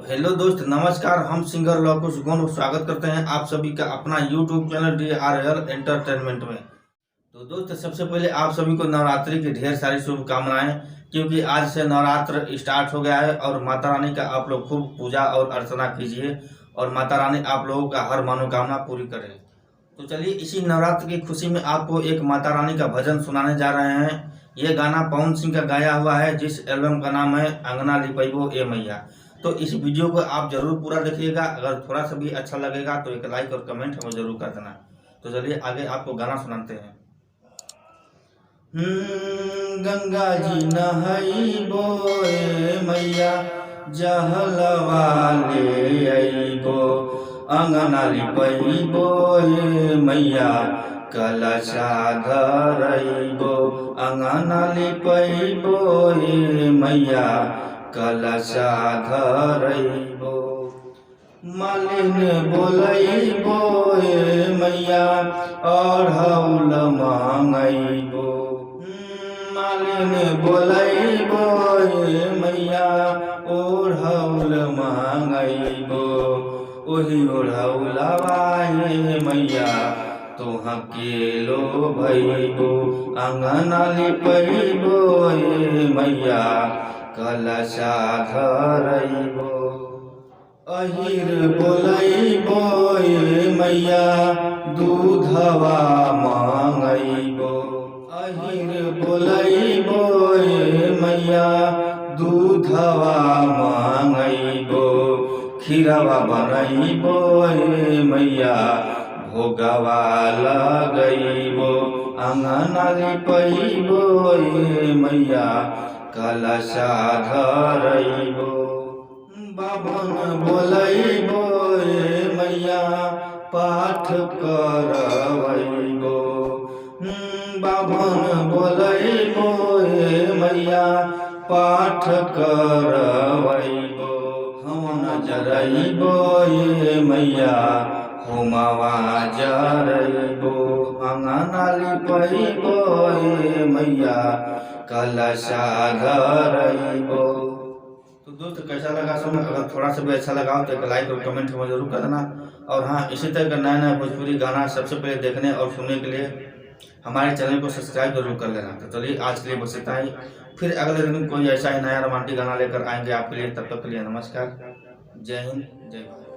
Hello दोस्त, नमस्कार। हम सिंगर लौकुश गोन स्वागत करते हैं आप सभी का अपना यूट्यूब चैनल DRL एंटरटेनमेंट में। तो दोस्त, सबसे पहले आप सभी को नवरात्रि की ढेर सारी शुभकामनाएं, क्योंकि आज से नवरात्र स्टार्ट हो गया है और माता रानी का आप लोग खूब पूजा और अर्चना कीजिए और माता रानी आप लोगों का हर मनोकामना पूरी करे। तो चलिए, इसी नवरात्र की खुशी में आपको एक माता रानी का भजन सुनाने जा रहे हैं। ये गाना पवन सिंह का गाया हुआ है, जिस एल्बम का नाम है अंगना लिपैबो ए मैया। तो इस वीडियो को आप जरूर पूरा देखिएगा। अगर थोड़ा सा भी अच्छा लगेगा तो एक लाइक और कमेंट हमें जरूर कर देना। तो चलिए आगे आपको गाना सुनाते हैं। गंगा जी नहैबो ए मैया, जहलवा ले अइबो, अंगना लिपैबो ए मैया, कलशा धरैबो, अंगना लिपैबो ए मैया, कलशा धरैबो। मालिन बोलैबो ए मैया, अढ़ौल मांगैबो। मालिन बोलैबो ए मैया, ओढ़ौल मांगैबो। ओही ओढ़ौलवा ए मैया, तोहा के लो भैबो, अंगना लिपैबो ए मैया, कलशा धरैबो। अहिर बोलैबो ए मैया, दूधवा मांगैबो। अहिर बोलैबो ए मैया, दूधवा मांगैबो। खीरवा बनैबो ए मैया, भोगवा लगैबो, अंगना लिपैबो ए मैया, कलशा धरैबो। बाभन बोलैबो ए मैया, पाठ करवैबो। बाभन बोलैबो ए मैया, पाठ करवैबो। हवन जरैबो ए मैया, होमवा जरैबो, अंगना लिपैबो ए मैया, कलशा धरैबो। तो दोस्त, कैसा लगा सुन? अगर थोड़ा सा भी अच्छा लगा तो एक लाइक और कमेंट हमें जरूर कर देना। और हाँ, इसी तरह का नया नया भोजपुरी गाना सबसे पहले देखने और सुनने के लिए हमारे चैनल को सब्सक्राइब जरूर कर लेना। तो चलिए, आज के लिए बस इतना ही। फिर अगले दिन कोई ऐसा ही नया रोमांटिक गाना लेकर आएंगे आपके लिए। तब तक के लिए नमस्कार, जय हिंद, जय भारत।